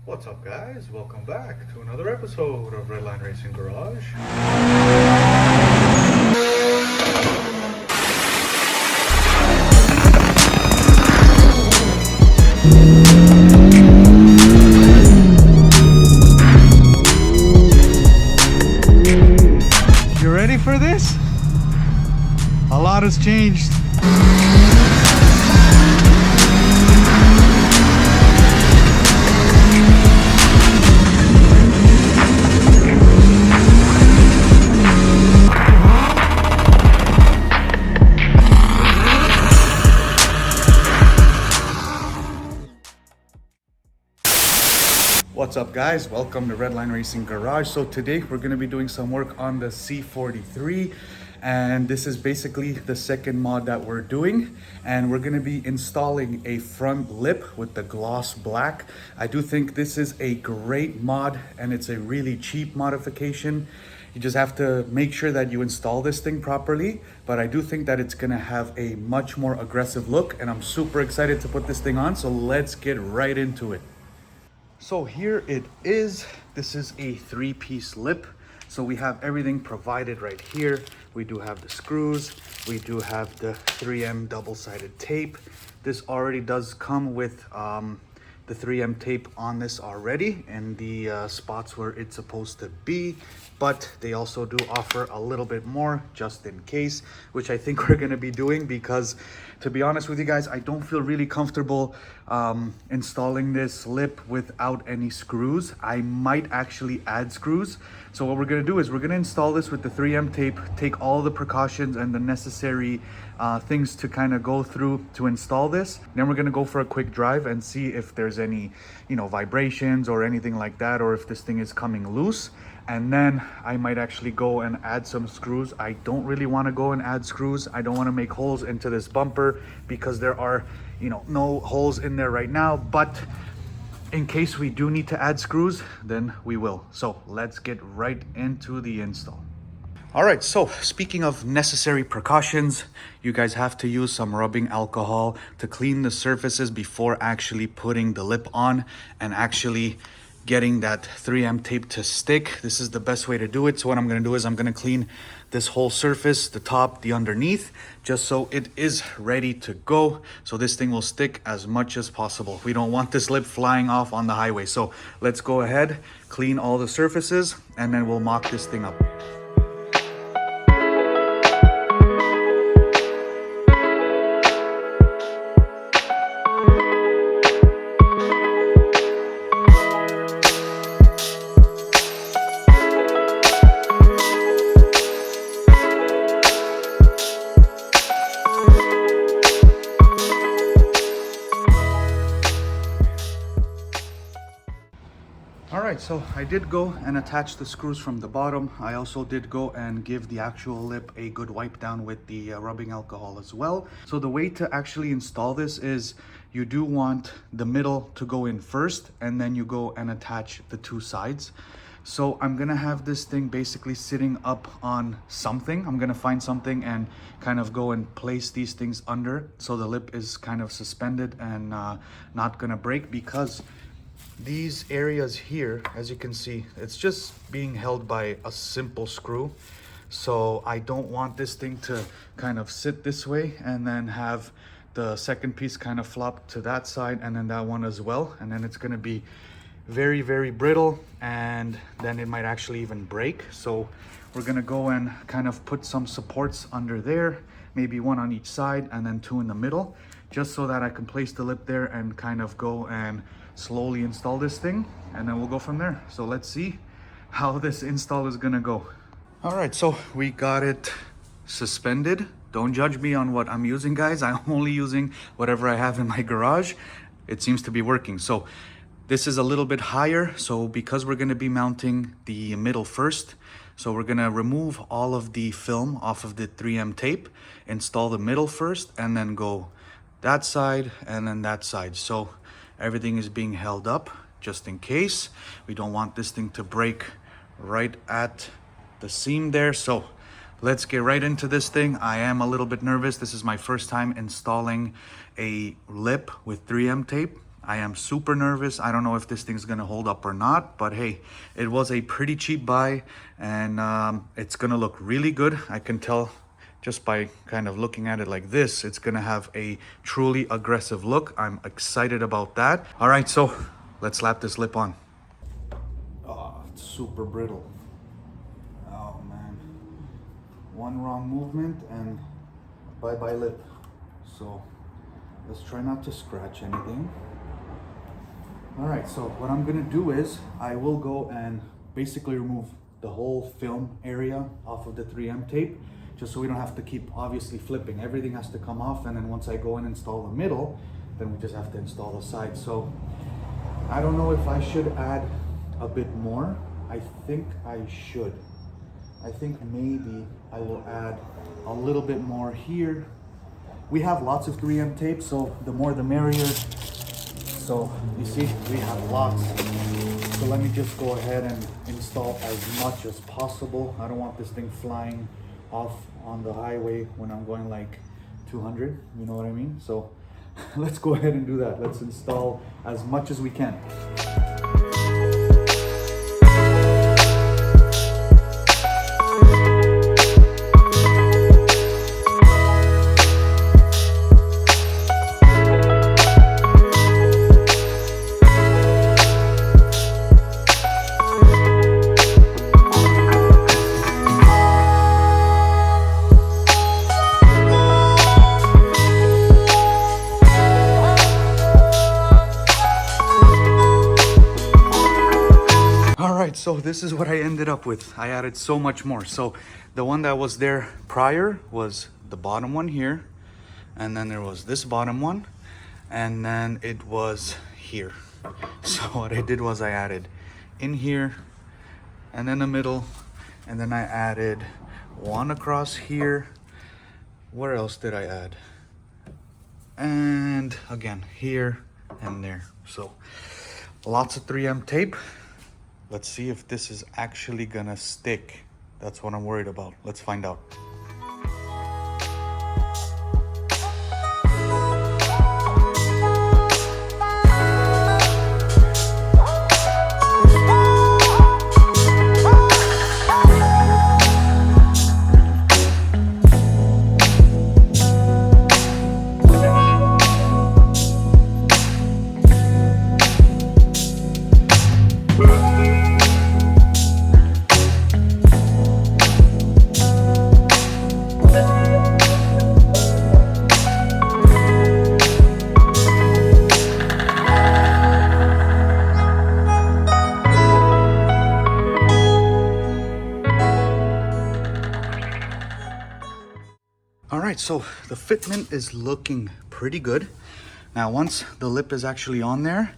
What's up, guys? Welcome back to another episode of Redline Racing Garage. You ready for this? A lot has changed. What's up, guys? Welcome to Redline Racing Garage. So today we're going to be doing some work on the C43, and this is basically the second mod that we're doing, and we're going to be installing a front lip with the gloss black. I do think this is a great mod, and it's a really cheap modification. You just have to make sure that you install this thing properly, but I do think that it's going to have a much more aggressive look, and I'm super excited to put this thing on. So let's get right into it. So here it is. This is a three-piece lip. So we have everything provided right here. We do have the screws. We do have the 3M double-sided tape. This already does come with the 3M tape on this already and the spots where it's supposed to be, but they also do offer a little bit more just in case, which I think we're going to be doing because, to be honest with you guys, I don't feel really comfortable installing this lip without any screws. I might actually add screws. So what we're going to do is we're going to install this with the 3M tape, take all the precautions and the necessary things to kind of go through to install this. Then we're going to go for a quick drive and see if there's any, vibrations or anything like that, or if this thing is coming loose. And then I might actually go and add some screws. I don't really want to go and add screws. I don't want to make holes into this bumper because there are, no holes in there right now. But in case we do need to add screws, then we will. So let's get right into the install. All right, so speaking of necessary precautions, you guys have to use some rubbing alcohol to clean the surfaces before actually putting the lip on and actually getting that 3M tape to stick. This is the best way to do it. So what I'm going to do is I'm going to clean this whole surface, the top, the underneath, just so it is ready to go. So this thing will stick as much as possible. We don't want this lip flying off on the highway. So let's go ahead, clean all the surfaces, and then we'll mock this thing up. Alright, so I did go and attach the screws from the bottom. I also did go and give the actual lip a good wipe down with the rubbing alcohol as well. So the way to actually install this is you do want the middle to go in first, and then you go and attach the two sides. So I'm gonna have this thing basically sitting up on something. I'm gonna find something and kind of go and place these things under so the lip is kind of suspended and not gonna break, because these areas here, as you can see, it's just being held by a simple screw. So I don't want this thing to kind of sit this way and then have the second piece kind of flop to that side and then that one as well. And then it's going to be very, very brittle, and then it might actually even break. So we're going to go and kind of put some supports under there, maybe one on each side and then two in the middle, just so that I can place the lip there and kind of go and slowly install this thing, and then we'll go from there. So let's see how this install is gonna go. All right, so we got it suspended. Don't judge me on what I'm using, guys. I'm only using whatever I have in my garage. It seems to be working. So this is a little bit higher, so because we're gonna be mounting the middle first, so we're gonna remove all of the film off of the 3M tape, install the middle first, and then go that side and then that side. So everything is being held up just in case. We don't want this thing to break right at the seam there. So let's get right into this thing. I am a little bit nervous. This is my first time installing a lip with 3M tape. I am super nervous. I don't know if this thing's gonna hold up or not, but hey, it was a pretty cheap buy, and it's gonna look really good. I can tell just by kind of looking at it like this, it's gonna have a truly aggressive look. I'm excited about that. All right, so let's slap this lip on. Oh, it's super brittle. Oh man. One wrong movement and bye-bye lip. So let's try not to scratch anything. All right, so what I'm gonna do is I will go and basically remove the whole film area off of the 3M tape, just so we don't have to keep obviously flipping. Everything has to come off, and then once I go and install the middle, then we just have to install the side. So I don't know if I should add a bit more. I think I should. I think maybe I will add a little bit more here. We have lots of 3M tape, so the more the merrier. So you see, we have lots. So let me just go ahead and install as much as possible. I don't want this thing flying off on the highway when I'm going like 200, you know what I mean? So let's go ahead and do that. Let's install as much as we can. So this is what I ended up with. I added so much more. So the one that was there prior was the bottom one here, and then there was this bottom one, and then it was here. So what I did was I added in here, and then the middle, and then I added one across here. Where else did I add? And again here and there. So lots of 3M tape. Let's see if this is actually gonna stick. That's what I'm worried about. Let's find out. All right, so the fitment is looking pretty good. Now, once the lip is actually on there,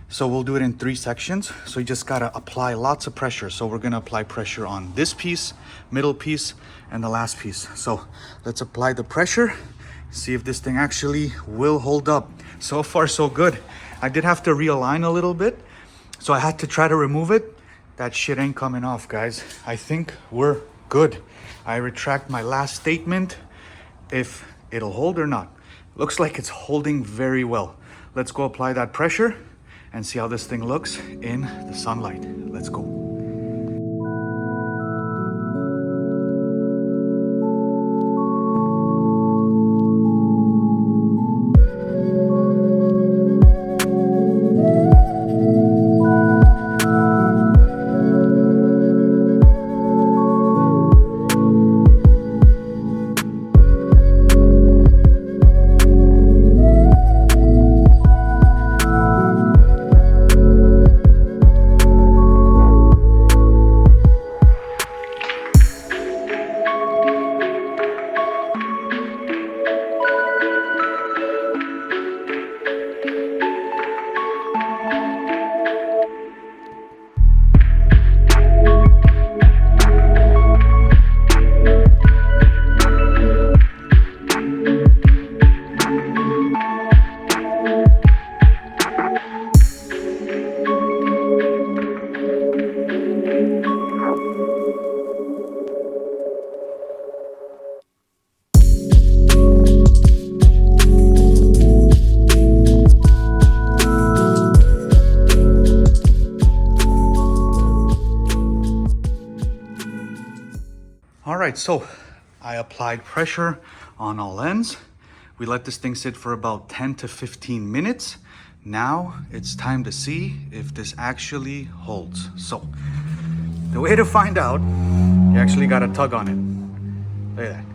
so we'll do it in 3 sections. So you just gotta apply lots of pressure. So we're gonna apply pressure on this piece, middle piece, and the last piece. So let's apply the pressure, see if this thing actually will hold up. So far, so good. I did have to realign a little bit, so I had to try to remove it. That shit ain't coming off, guys. I think we're good. I retract my last statement if it'll hold or not. Looks like it's holding very well. Let's go apply that pressure and see how this thing looks in the sunlight. Let's go. right, so I applied pressure on all ends. We let this thing sit for about 10 to 15 minutes. Now it's time to see if this actually holds. So the way to find out, you actually got to tug on it. Look at that.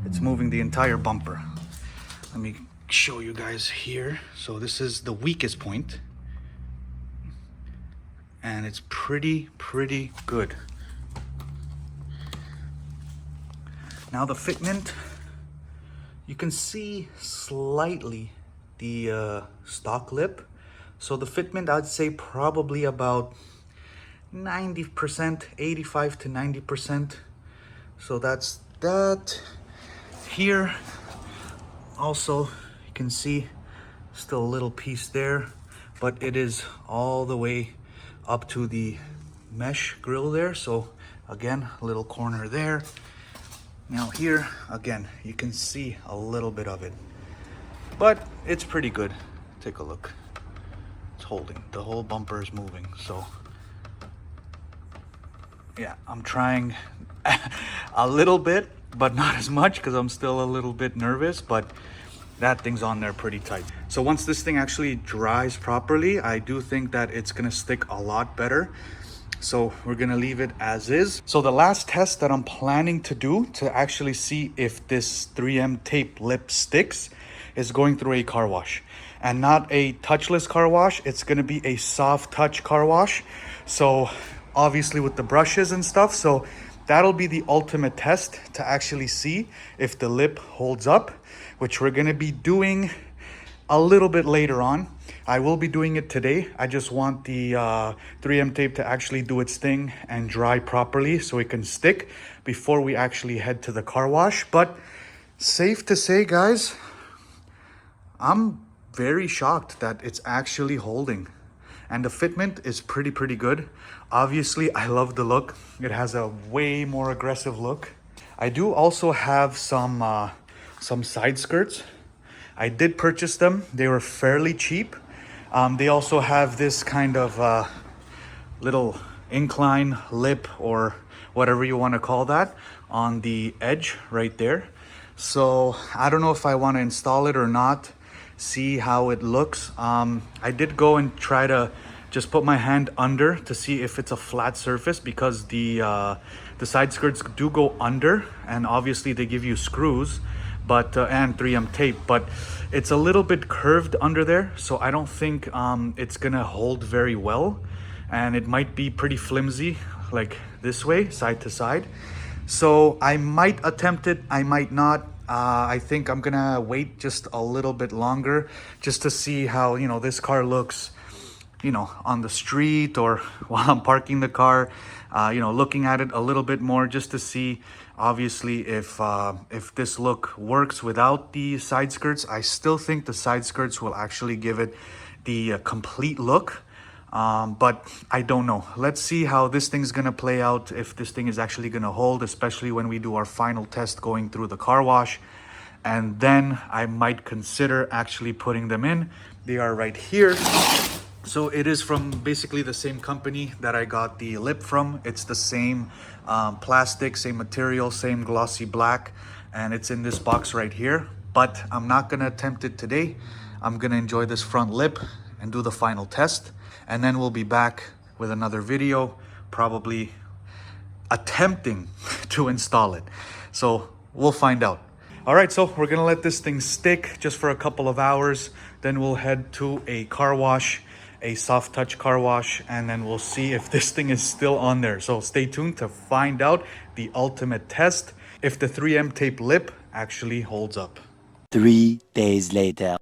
It's moving the entire bumper. Let me show you guys here. So this is the weakest point. And it's pretty good. Now the fitment, you can see slightly the stock lip. So the fitment, I'd say probably about 90%, 85 to 90%. So that's that. Here, also, you can see still a little piece there, but it is all the way up to the mesh grill there. So again, a little corner there. Now here, again, you can see a little bit of it, but it's pretty good. Take a look. It's holding. The whole bumper is moving. So yeah, I'm trying a little bit, but not as much because I'm still a little bit nervous, but that thing's on there pretty tight. So once this thing actually dries properly, I do think that it's gonna stick a lot better. So we're gonna leave it as is. So the last test that I'm planning to do to actually see if this 3M tape lip sticks is going through a car wash. And not a touchless car wash, it's gonna be a soft touch car wash. So obviously with the brushes and stuff, so that'll be the ultimate test to actually see if the lip holds up, which we're gonna be doing a little bit later on. I will be doing it today. I just want the 3M tape to actually do its thing and dry properly so it can stick before we actually head to the car wash. But safe to say, guys, I'm very shocked that it's actually holding. And the fitment is pretty good. Obviously, I love the look. It has a way more aggressive look. I do also have some side skirts. I did purchase them. They were fairly cheap. They also have this kind of little incline lip or whatever you want to call that on the edge right there. So I don't know if I want to install it or not, see how it looks. I did go and try to just put my hand under to see if it's a flat surface, because the side skirts do go under, and obviously they give you screws, but and 3M tape, but it's a little bit curved under there, so I don't think it's gonna hold very well, and it might be pretty flimsy like this way, side to side. So I might attempt it, I might not. I think I'm gonna wait just a little bit longer just to see how, you know, this car looks, you know, on the street or while I'm parking the car, you know, looking at it a little bit more just to see, obviously, if this look works without the side skirts. I still think the side skirts will actually give it the complete look, but I don't know. Let's see how this thing's gonna play out, if this thing is actually gonna hold, especially when we do our final test going through the car wash. And then I might consider actually putting them in. They are right here. So it is from basically the same company that I got the lip from. It's the same plastic, same material, same glossy black, and it's in this box right here. But I'm not gonna attempt it today. I'm gonna enjoy this front lip and do the final test, and then we'll be back with another video, probably attempting to install it. So we'll find out. All right, so we're gonna let this thing stick just for a couple of hours. Then we'll head to a car wash, a soft touch car wash, and then we'll see if this thing is still on there. So stay tuned to find out the ultimate test, if the 3M tape lip actually holds up. 3 days later.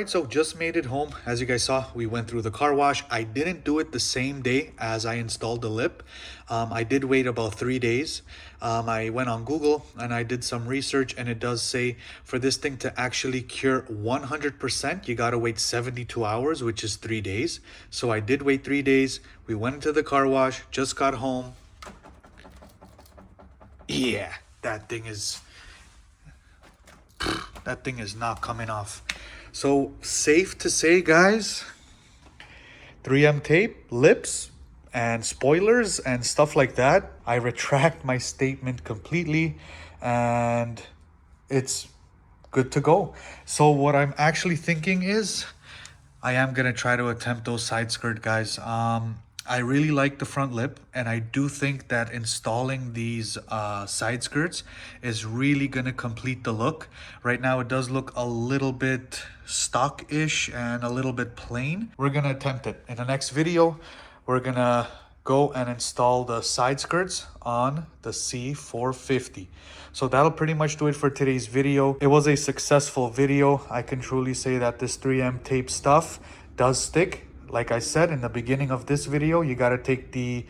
right, so just made it home. As you guys saw, we went through the car wash. I didn't do it the same day as I installed the lip. I did wait about 3 days. I went on Google and I did some research, and it does say for this thing to actually cure 100%, you gotta wait 72 hours, which is 3 days. So I did wait 3 days. We went into the car wash, just got home. Yeah, that thing is not coming off. So safe to say, guys, 3M tape, lips, and spoilers and stuff like that. I retract my statement completely, and it's good to go. So what I'm actually thinking is I am gonna try to attempt those side skirt, guys. I really like the front lip, and I do think that installing these side skirts is really gonna complete the look. Right now it does look a little bit stock-ish and a little bit plain. We're gonna attempt it. In the next video, we're gonna go and install the side skirts on the C450. So that'll pretty much do it for today's video. It was a successful video. I can truly say that this 3M tape stuff does stick. Like I said in the beginning of this video, you got to take the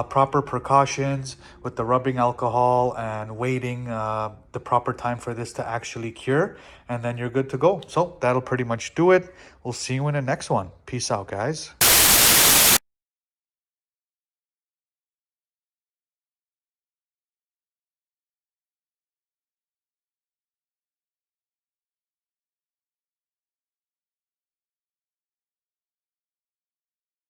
proper precautions with the rubbing alcohol and waiting the proper time for this to actually cure, and then you're good to go. So that'll pretty much do it. We'll see you in the next one. Peace out, guys.